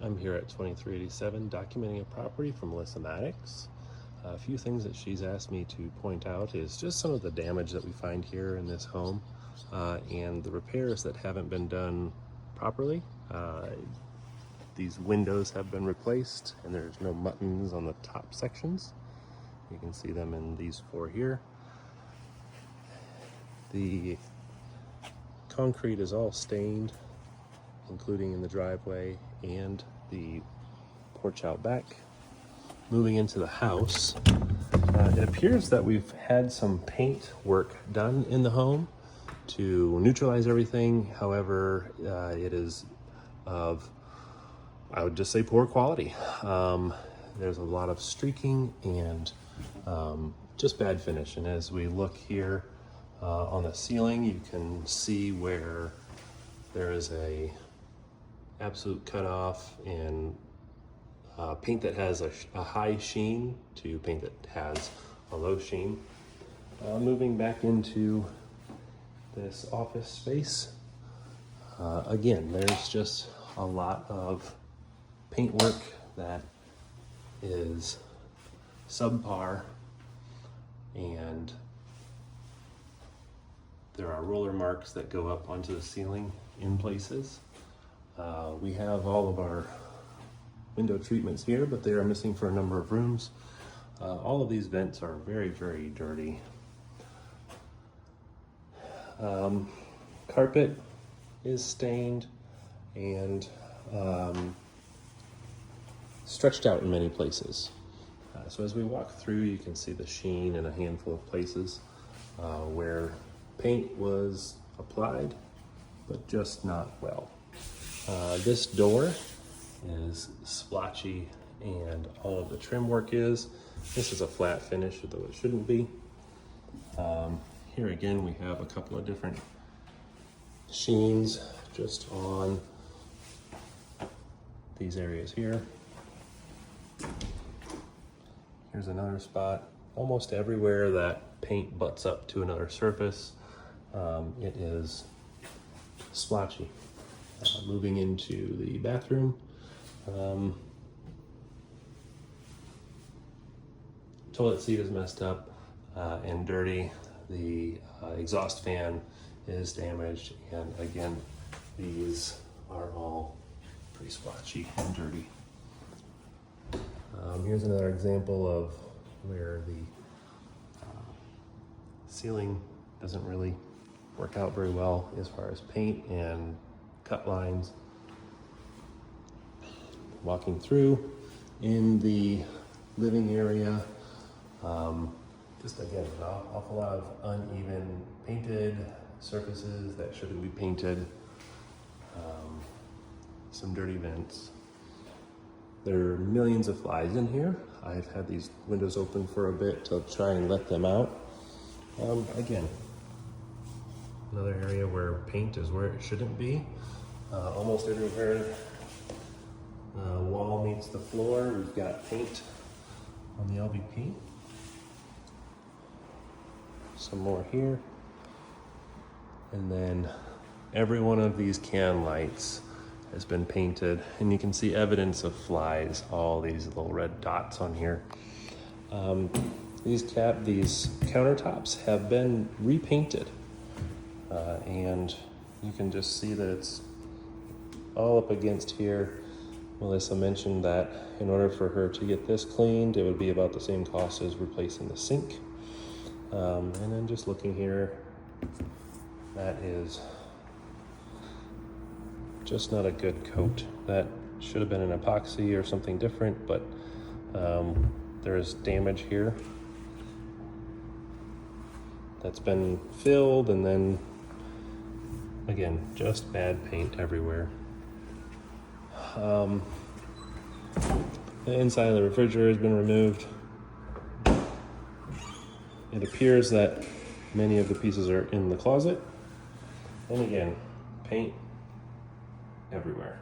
I'm here at 2387 documenting a property from Melissa Maddox. A few things that she's asked me to point out is just some of the damage that we find here in this home and the repairs that haven't been done properly. These windows have been replaced and there's no muttons on the top sections. You can see them in these four here. The concrete is all stained, including in the driveway and the porch out back. Moving into the house, it appears that we've had some paint work done in the home to neutralize everything. However, it is of, I would just say, poor quality. There's a lot of streaking and just bad finish. And as we look here on the ceiling, you can see where there is a absolute cutoff in paint that has a high sheen to paint that has a low sheen. Moving back into this office space, again, there's just a lot of paint work that is subpar, and there are roller marks that go up onto the ceiling in places. We have all of our window treatments here, but they are missing for a number of rooms. All of these vents are very, very dirty. Carpet is stained and stretched out in many places. So as we walk through, you can see the sheen in a handful of places where paint was applied, but just not well. This door is splotchy and all of the trim work is. This is a flat finish, though it shouldn't be. Here again, we have a couple of different sheens just on these areas here. Here's another spot. Almost everywhere that paint butts up to another surface, it is splotchy. Moving into the bathroom, toilet seat is messed up and dirty. The exhaust fan is damaged, and again, these are all pretty splotchy and dirty. Here's another example of where the ceiling doesn't really work out very well as far as paint and cut lines. Walking through in the living area, just again, an awful lot of uneven painted surfaces that shouldn't be painted. Some dirty vents. There are millions of flies in here. I've had these windows open for a bit to try and let them out. Again, another area where paint is where it shouldn't be. Almost everywhere wall meets the floor, we've got paint on the LVP. Some more here. And then every one of these can lights has been painted, and you can see evidence of flies, all these little red dots on here. These countertops have been repainted, and you can just see that it's all up against here. Melissa mentioned that in order for her to get this cleaned, it would be about the same cost as replacing the sink. And then just looking here, that is just not a good coat. That should have been an epoxy or something different, but there is damage here that's been filled, and then again, just bad paint everywhere. The inside of the refrigerator has been removed. It appears that many of the pieces are in the closet. And again, paint everywhere.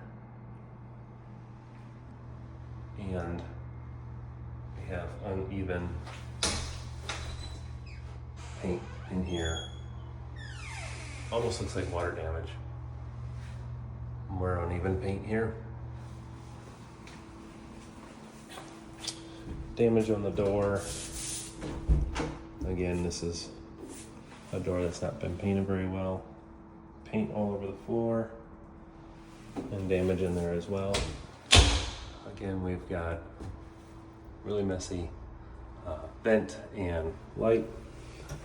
And we have uneven paint in here. Almost looks like water damage. More uneven paint here. damage on the door. Again, this is a door that's not been painted very well. Paint all over the floor and damage in there as well. Again, we've got really messy vent and light.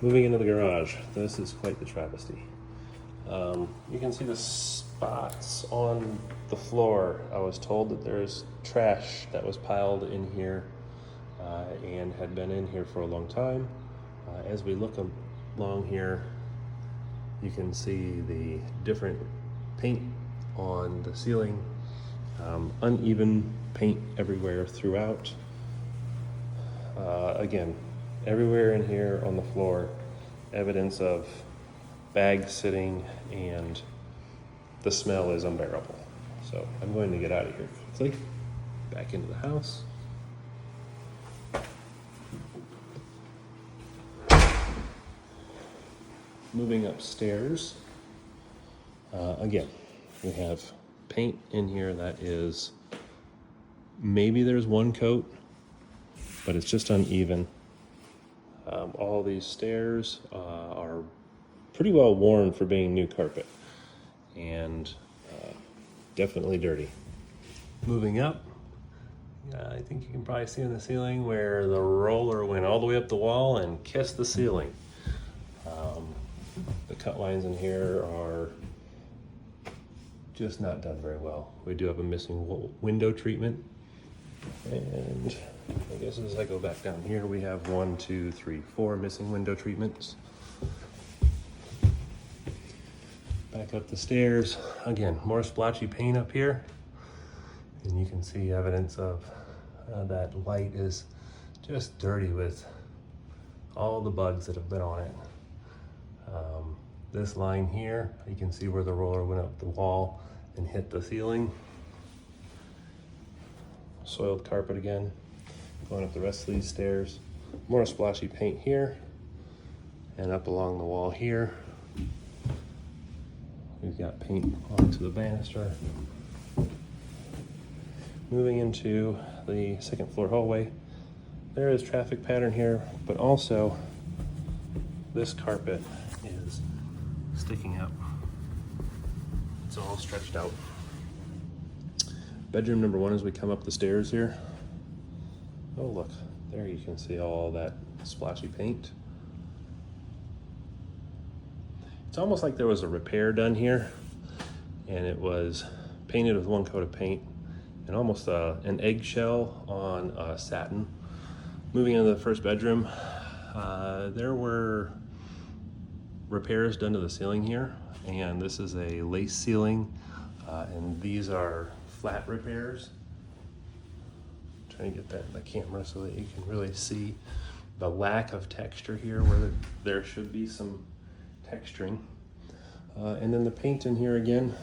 Moving into the garage, this is quite the travesty. You can see the spots on the floor. I was told that there's trash that was piled in here and had been in here for a long time. As we look along here, you can see the different paint on the ceiling, uneven paint everywhere throughout. Again, everywhere in here on the floor, evidence of bags sitting, and the smell is unbearable. So I'm going to get out of here quickly, back into the house. Moving upstairs, again, we have paint in here that is, maybe there's one coat, but it's just uneven. All these stairs are pretty well worn for being new carpet, and definitely dirty. Moving up, I think you can probably see on the ceiling where the roller went all the way up the wall and kissed the ceiling. The cut lines in here are just not done very well. We do have a missing window treatment, and I guess as I go back down here, we have 1, 2, 3, 4 missing window treatments. Back up the stairs, again, more splotchy paint up here, and you can see evidence of that light is just dirty with all the bugs that have been on it. This line here, you can see where the roller went up the wall and hit the ceiling. Soiled carpet again. Going up the rest of these stairs. More splotchy paint here, and up along the wall here. We've got paint onto the banister. Moving into the second floor hallway, there is traffic pattern here, but also this carpet is sticking up. It's all stretched out. Bedroom number 1 as we come up the stairs here. Oh look, there you can see all that splashy paint. It's almost like there was a repair done here, and it was painted with one coat of paint and almost an eggshell on satin. Moving into the first bedroom, there were repairs done to the ceiling here, and this is a lace ceiling, and these are flat repairs. I'm trying to get that in the camera so that you can really see the lack of texture here where there should be some texturing. And then the paint in here again,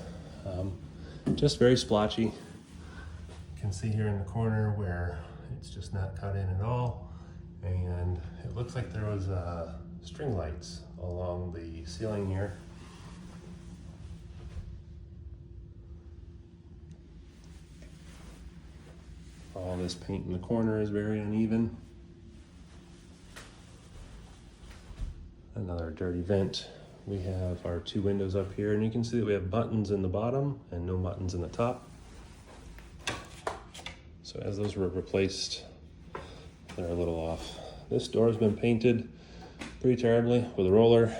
just very splotchy. You can see here in the corner where it's just not cut in at all, and it looks like there was string lights along the ceiling here. All this paint in the corner is very uneven. Another dirty vent. We have our 2 windows up here, and you can see that we have buttons in the bottom and no buttons in the top. So as those were replaced, they're a little off. This door has been painted pretty terribly with a roller,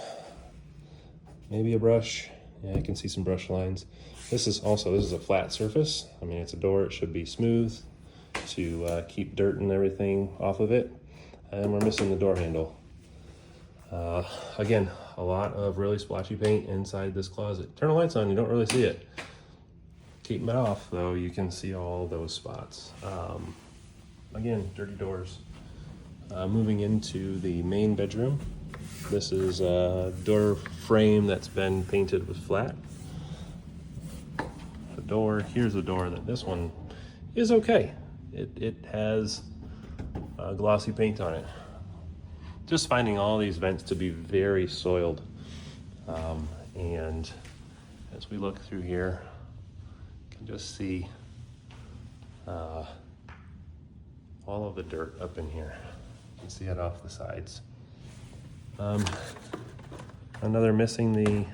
maybe a brush. Yeah, I can see some brush lines. This is a flat surface. I mean, it's a door, it should be smooth to keep dirt and everything off of it. And we're missing the door handle. Again, a lot of really splotchy paint inside this closet. Turn the lights on, you don't really see it. Keep them off though, you can see all those spots. Again, dirty doors. Moving into the main bedroom. This is a door frame that's been painted with flat. The door, here's a door that this one is okay. It has glossy paint on it. Just finding all these vents to be very soiled. And as we look through here, you can just see all all of the dirt up in here. You can see it off the sides. Another missing the,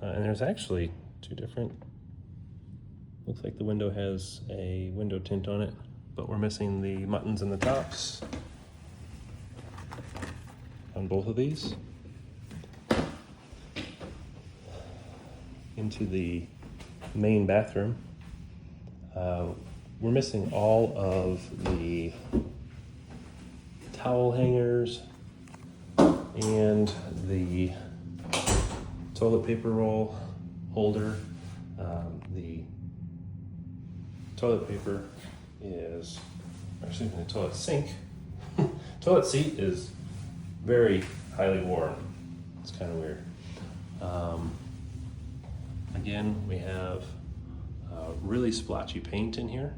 and there's actually two different, looks like the window has a window tint on it, but we're missing the muttons and the tops on both of these. Into the main bathroom. We're missing all of the towel hangers and the toilet paper roll holder. The toilet paper is, or excuse me, the toilet sink. Toilet seat is very highly worn. It's kind of weird. Again, we have really splotchy paint in here.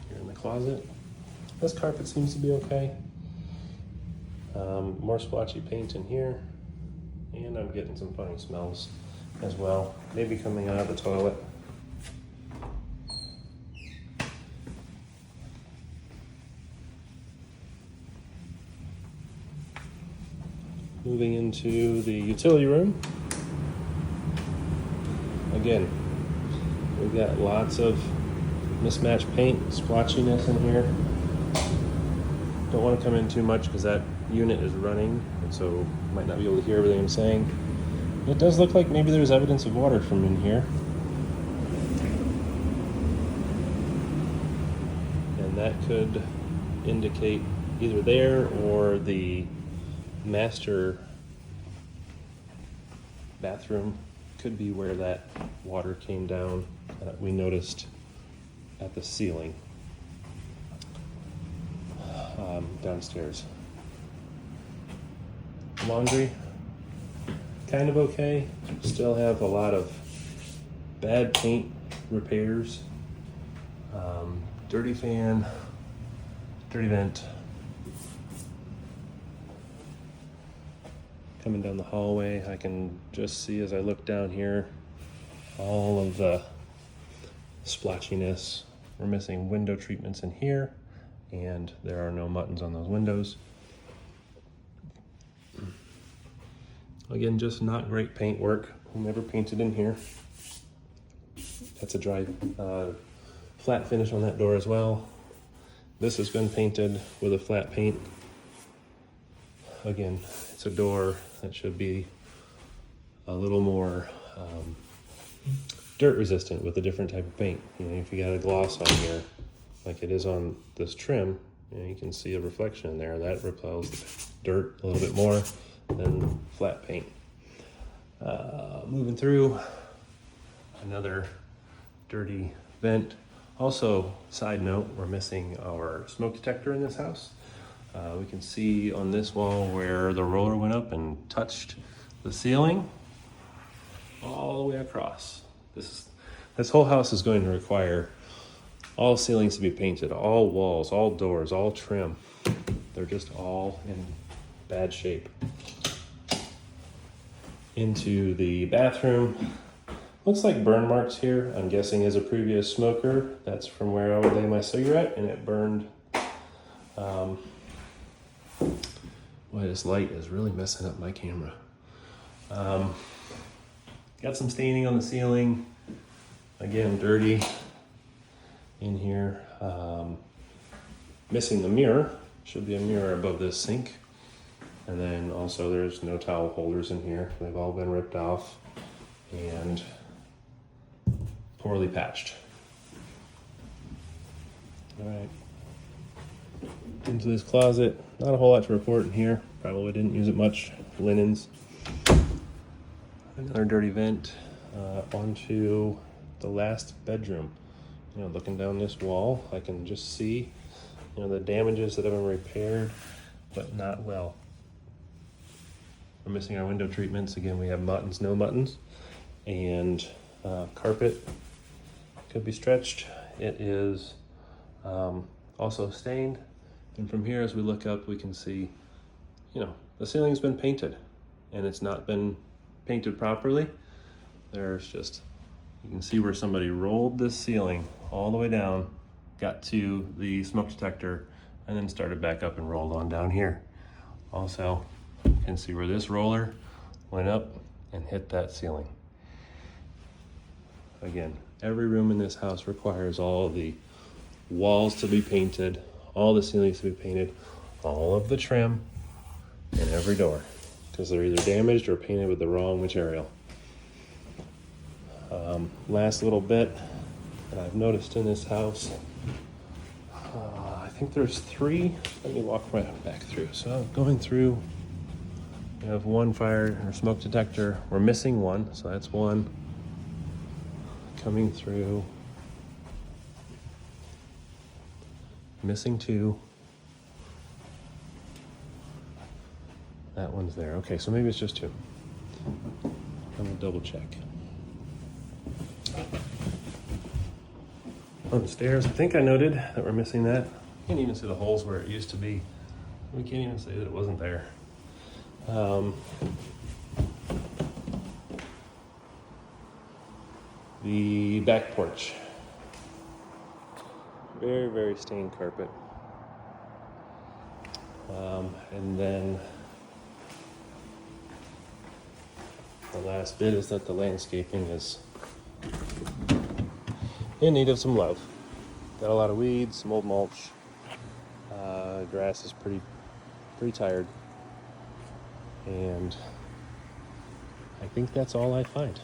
Here in the closet. This carpet seems to be okay. More splotchy paint in here. And I'm getting some funny smells as well. Maybe coming out of the toilet. Moving into the utility room. Again, we've got lots of mismatched paint, splotchiness in here. Don't want to come in too much because that unit is running, and so you might not be able to hear everything I'm saying. It does look like maybe there's evidence of water from in here. And that could indicate either there or the master bathroom could be where that water came down that we noticed at the ceiling downstairs. Laundry, kind of okay. Still have a lot of bad paint repairs. Dirty fan, dirty vent. Coming down the hallway, I can just see as I look down here all of the splotchiness. We're missing window treatments in here, and there are no muttons on those windows. Again, just not great paint work. Never painted in here. That's a dry flat finish on that door as well. This has been painted with a flat paint. Again, it's a door that should be a little more dirt resistant with a different type of paint. You know, if you got a gloss on here, like it is on this trim, you can see a reflection in there. That repels the dirt a little bit more than flat paint. Moving through, another dirty vent. Also, side note, we're missing our smoke detector in this house. We can see on this wall where the roller went up and touched the ceiling all the way across. This whole house is going to require all ceilings to be painted, all walls, all doors, all trim. They're just all in bad shape. Into the bathroom. Looks like burn marks here. I'm guessing as a previous smoker, that's from where I would lay my cigarette and it burned. Boy, this light is really messing up my camera. Got some staining on the ceiling. Again, dirty in here. Missing the mirror. Should be a mirror above this sink. And then also there's no towel holders in here. They've all been ripped off and poorly patched. All right. Into this closet. Not a whole lot to report in here. Probably didn't use it much. Linens. Another dirty vent onto the last bedroom. You know, looking down this wall, I can just see, you know, the damages that have been repaired, but not well. We're missing our window treatments. Again, we have muttons, no muttons, and carpet could be stretched. It is also stained. And from here, as we look up, we can see, you know, the ceiling's been painted and it's not been painted properly. There's just You can see where somebody rolled this ceiling all the way down, got to the smoke detector, and then started back up and rolled on down here. Also, you can see where this roller went up and hit that ceiling. Again, every room in this house requires all the walls to be painted, all the ceilings to be painted, all of the trim, and every door, because they're either damaged or painted with the wrong material. Last little bit that I've noticed in this house, I think there's 3. Let me walk right back through. So going through, we have 1 fire or smoke detector. We're missing 1, so that's 1. Coming through, missing 2. That one's there. Okay, so maybe it's just 2. I'm gonna double check. On the stairs, I think I noted that we're missing that. Can't even see the holes where it used to be. We can't even say that it wasn't there. The back porch. Very, very stained carpet. And then the last bit is that the landscaping is in need of some love. Got a lot of weeds, some old mulch. Grass is pretty tired. And I think that's all I find.